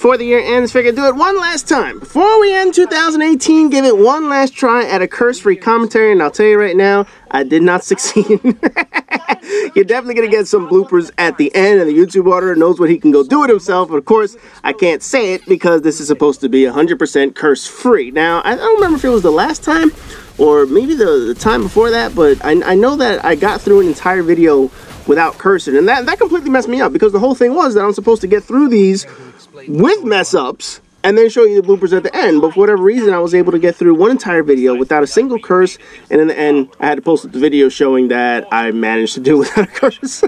before the year ends, figured do it one last time. Before we end 2018, give it one last try at a curse-free commentary, and I'll tell you right now, I did not succeed. You're definitely going to get some bloopers at the end, and the YouTube auditor knows what he can go do it himself. But of course, I can't say it because this is supposed to be 100% curse-free. Now, I don't remember if it was the last time or maybe the time before that, but I know that I got through an entire video without cursing, and that completely messed me up because the whole thing was that I'm supposed to get through these with mess-ups and then show you the bloopers at the end. But for whatever reason, I was able to get through one entire video without a single curse, and in the end, I had to post the video showing that I managed to do it without a curse.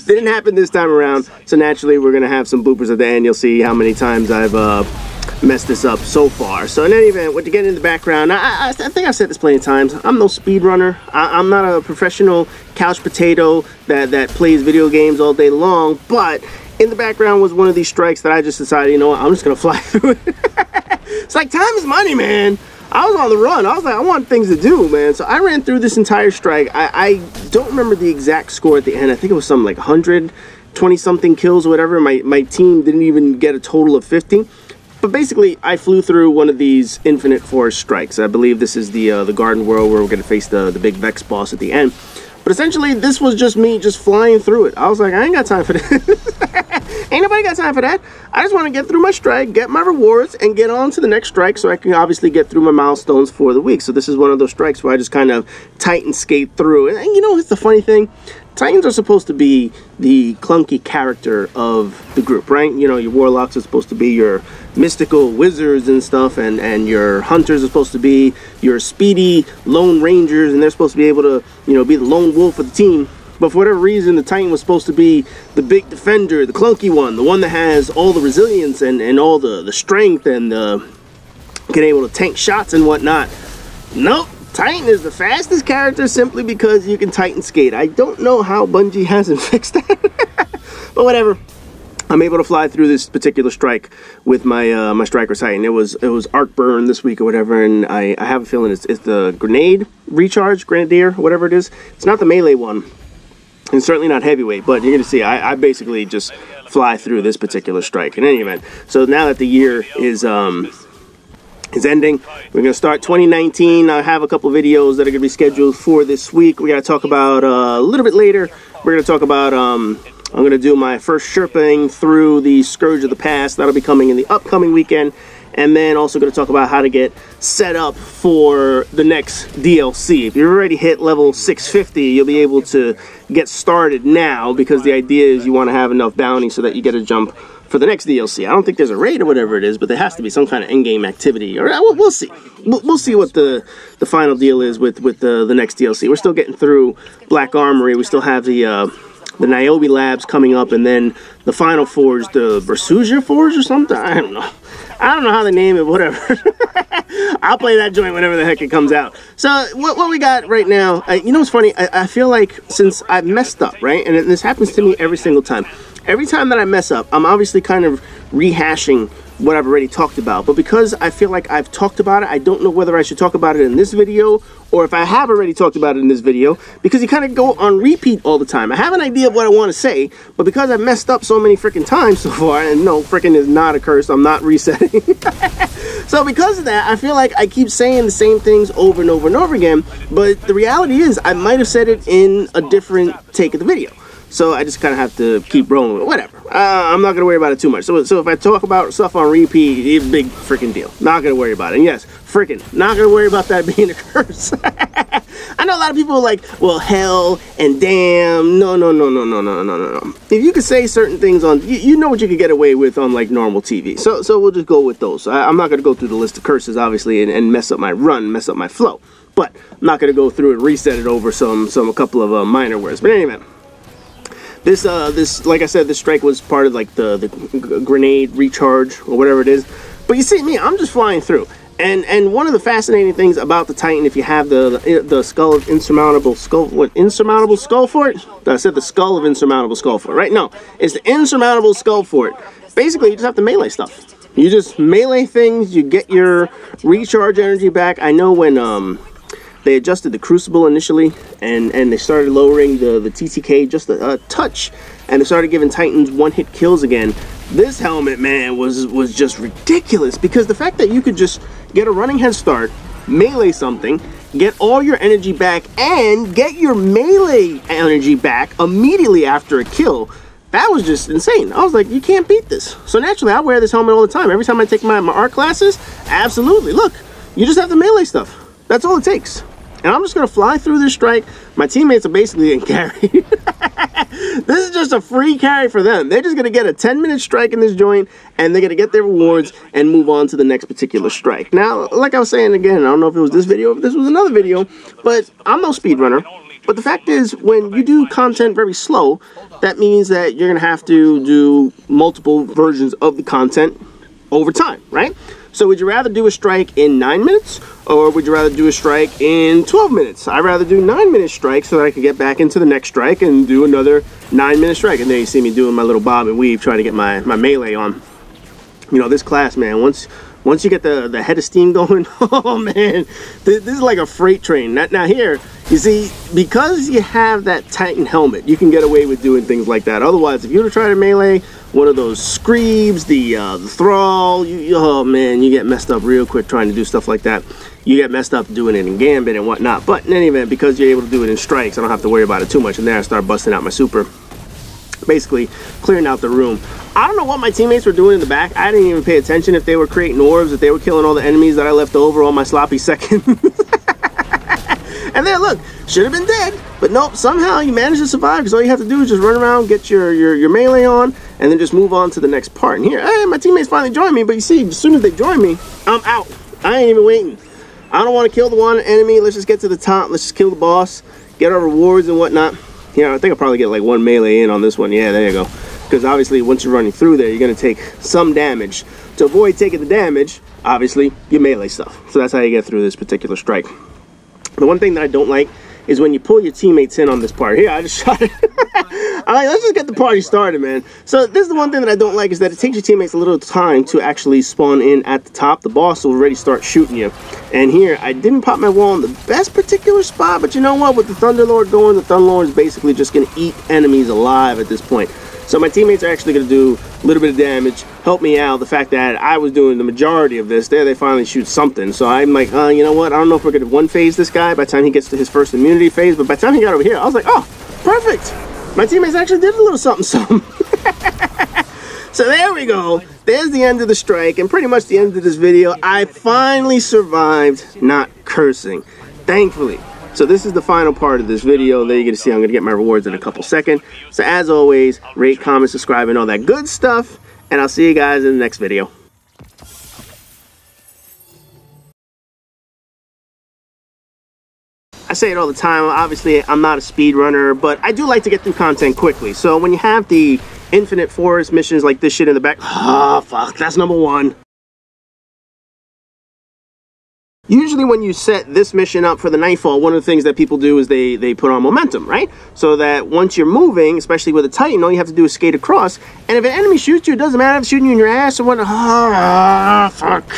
Didn't happen this time around, so naturally, we're going to have some bloopers at the end. You'll see how many times I've messed this up so far. So in any event, what you get in the background, I think I've said this plenty of times, I'm no speedrunner. I'm not a professional couch potato that plays video games all day long, but in the background was one of these strikes that I just decided, you know what, I'm just gonna fly through it. It's like, time is money, man. I was on the run. I was like, I want things to do, man. So I ran through this entire strike. I don't remember the exact score at the end. I think it was something like 120 something kills or whatever. My team didn't even get a total of 50. But basically, I flew through one of these infinite forest strikes. I believe this is the Garden World where we're gonna face the big Vex boss at the end. But essentially, this was just me just flying through it. I was like, I ain't got time for this. Ain't nobody got time for that. I just want to get through my strike, get my rewards, and get on to the next strike so I can obviously get through my milestones for the week. So this is one of those strikes where I just kind of Titan skate through. And you know what's the funny thing? Titans are supposed to be the clunky character of the group, right? You know, your warlocks are supposed to be your mystical wizards and stuff, and your hunters are supposed to be your speedy lone rangers, and they're supposed to be able to, you know, be the lone wolf of the team. But for whatever reason, the Titan was supposed to be the big defender, the clunky one, the one that has all the resilience and all the strength and get able to tank shots and whatnot. Nope. Titan is the fastest character simply because you can Titan skate. I don't know how Bungie hasn't fixed that. But whatever. I'm able to fly through this particular strike with my my striker Titan. It was arc burn this week or whatever, and I have a feeling it's the grenade recharge, grenadier, whatever it is. It's not the melee one. And certainly not heavyweight, but you're going to see I basically just fly through this particular strike in any event. So now that the year is ending, we're going to start 2019. I have a couple of videos that are going to be scheduled for this week. We got to talk about a little bit later. We're going to talk about I'm going to do my first Sherping through the Scourge of the Past. That'll be coming in the upcoming weekend. And then also going to talk about how to get set up for the next DLC. If you've already hit level 650, you'll be able to get started now, because the idea is you want to have enough bounty so that you get a jump for the next DLC. I don't think there's a raid or whatever it is, but there has to be some kind of in-game activity. Or we'll see. We'll see what the final deal is with the next DLC. We're still getting through Black Armory. We still have the Niobe Labs coming up, and then the final forge, the Versusia Forge or something. I don't know how they name it, whatever. I'll play that joint whenever the heck it comes out. So what we got right now, you know what's funny? I feel like since I've messed up, right? And this happens to me every single time. Every time that I mess up, I'm obviously kind of rehashing what I've already talked about. But because I feel like I've talked about it, I don't know whether I should talk about it in this video or if I have already talked about it in this video, because you kind of go on repeat all the time. I have an idea of what I want to say, but because I've messed up so many freaking times so far, and no, freaking is not a curse, I'm not resetting. So because of that, I feel like I keep saying the same things over and over and over again, but the reality is I might have said it in a different take of the video. So I just kind of have to keep rolling with it. Whatever. I'm not going to worry about it too much. So if I talk about stuff on repeat, it's a big freaking deal. Not going to worry about it. And yes, freaking not going to worry about that being a curse. I know a lot of people are like, well, hell and damn. No. If you could say certain things on, you know what you could get away with on like normal TV. So we'll just go with those. I'm not going to go through the list of curses, obviously, and mess up my run, mess up my flow. But I'm not going to go through and reset it over a couple of minor words. But anyway. This, like I said, this strike was part of like the grenade recharge or whatever it is. But you see me, I'm just flying through. And one of the fascinating things about the Titan, if you have the skull of insurmountable skull, insurmountable skull fort? I said the skull of insurmountable skull fort, right? No, it's the insurmountable skull fort. Basically, you just have to melee stuff. You just melee things. You get your recharge energy back. I know when they adjusted the Crucible initially, and they started lowering the TTK just a touch, and they started giving Titans one-hit kills again. This helmet, man, was just ridiculous, because the fact that you could just get a running head start, melee something, get all your energy back, and get your melee energy back immediately after a kill, that was just insane. I was like, you can't beat this. So naturally, I wear this helmet all the time. Every time I take my art classes, absolutely. Look, you just have the melee stuff. That's all it takes. And I'm just going to fly through this strike. My teammates are basically in carry. This is just a free carry for them. They're just going to get a 10-minute strike in this joint, and they're going to get their rewards and move on to the next particular strike. Now, like I was saying again, I don't know if it was this video or if this was another video, but I'm no speedrunner. But the fact is, when you do content very slow, that means that you're going to have to do multiple versions of the content over time, right? So would you rather do a strike in 9 minutes, or would you rather do a strike in 12 minutes? I'd rather do 9-minute strikes so that I can get back into the next strike and do another 9-minute strike. And there you see me doing my little bob and weave, trying to get my melee on. You know, this class, man, once you get the head of steam going, oh man, this is like a freight train. Now here, you see, because you have that Titan helmet, you can get away with doing things like that. Otherwise, if you were to try to melee one of those Screebs, the Thrall, oh man, you get messed up real quick trying to do stuff like that. You get messed up doing it in Gambit and whatnot. But in any event, because you're able to do it in strikes, I don't have to worry about it too much. And there I start busting out my super, basically clearing out the room. I don't know what my teammates were doing in the back. I didn't even pay attention if they were creating orbs, if they were killing all the enemies that I left over on my sloppy second. And then look, should have been dead, but nope, somehow you managed to survive, because all you have to do is just run around, get your melee on, and then just move on to the next part. And here, hey, my teammates finally joined me, but you see, as soon as they join me, I'm out. I ain't even waiting. I don't want to kill the one enemy. Let's just get to the top. Let's just kill the boss, get our rewards and whatnot. Yeah, I think I'll probably get like one melee in on this one. Yeah, there you go. Because obviously, once you're running through there, you're going to take some damage. To avoid taking the damage, obviously, you melee stuff. So that's how you get through this particular strike. The one thing that I don't like is when you pull your teammates in on this part. Here, I just shot it. I'm like, let's just get the party started, man. So this is the one thing that I don't like, is that it takes your teammates a little time to actually spawn in at the top. The boss will already start shooting you. And here, I didn't pop my wall in the best particular spot, but you know what? With the Thunderlord going, the Thunderlord is basically just going to eat enemies alive at this point. So my teammates are actually going to do a little bit of damage, help me out. The fact that I was doing the majority of this, there they finally shoot something. So I'm like, you know what? I don't know if we're going to one-phase this guy by the time he gets to his first immunity phase. But by the time he got over here, I was like, oh, perfect. My teammates actually did a little something. So there we go. There's the end of the strike, and pretty much the end of this video. I finally survived not cursing, thankfully. So this is the final part of this video. There you're going to see I'm going to get my rewards in a couple seconds. So as always, rate, comment, subscribe, and all that good stuff. And I'll see you guys in the next video. I say it all the time. Obviously, I'm not a speedrunner, but I do like to get through content quickly. So when you have the infinite forest missions like this shit in the back, fuck, that's number one. Usually when you set this mission up for the Nightfall, one of the things that people do is they put on momentum, right? So that once you're moving, especially with a Titan, all you have to do is skate across. And if an enemy shoots you, it doesn't matter if it's shooting you in your ass or what. Fuck.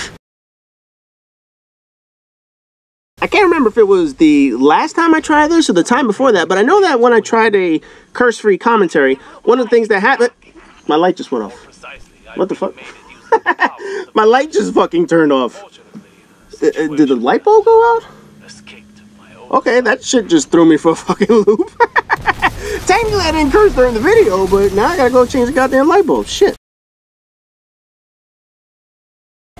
I can't remember if it was the last time I tried this or the time before that, but I know that when I tried a curse-free commentary, one of the things that happened... My light just went off. What the fuck? My light just fucking turned off. Did the light bulb go out? Okay, that shit just threw me for a fucking loop. Technically, I didn't curse during the video, but now I gotta go change the goddamn light bulb. Shit.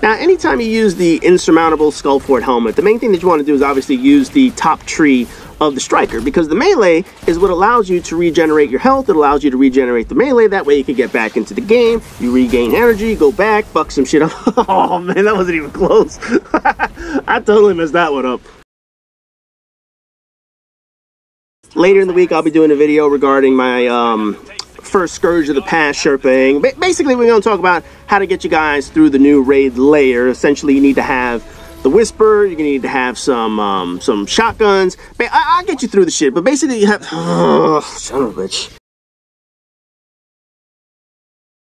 Now, anytime you use the insurmountable Skullfort helmet, the main thing that you want to do is obviously use the top tree of the striker, because the melee is what allows you to regenerate your health. It allows you to regenerate the melee. That way you can get back into the game. You regain energy, go back, fuck some shit up. Oh man, that wasn't even close. I totally messed that one up. Later in the week, I'll be doing a video regarding my first Scourge of the Past Sherping. Basically, we're going to talk about how to get you guys through the new raid layer. Essentially, you need to have the Whisper, you're gonna need to have some shotguns. I'll get you through the shit, but basically you have... son of a bitch.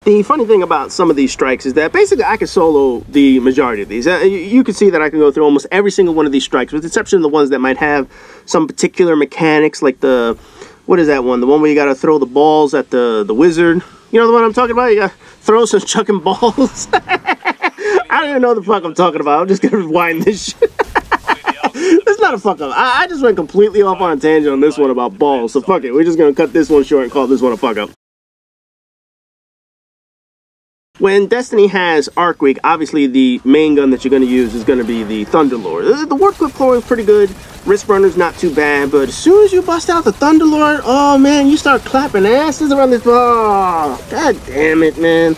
The funny thing about some of these strikes is that basically I can solo the majority of these. You can see that I can go through almost every single one of these strikes, with the exception of the ones that might have some particular mechanics, like the... What is that one? The one where you gotta throw the balls at the wizard. You know the one I'm talking about? You gotta throw some chucking balls. I don't even know what the fuck I'm talking about. I'm just gonna rewind this shit. It's not a fuck up. I just went completely off on a tangent on this one about balls. So fuck it. We're just gonna cut this one short and call this one a fuck up. When Destiny has Arc Week, obviously the main gun that you're going to use is going to be the Thunderlord. The Warp Clip Thrower is pretty good. Wrist Runner's not too bad, but as soon as you bust out the Thunderlord, oh man, you start clapping asses around this. Oh, god damn it, man.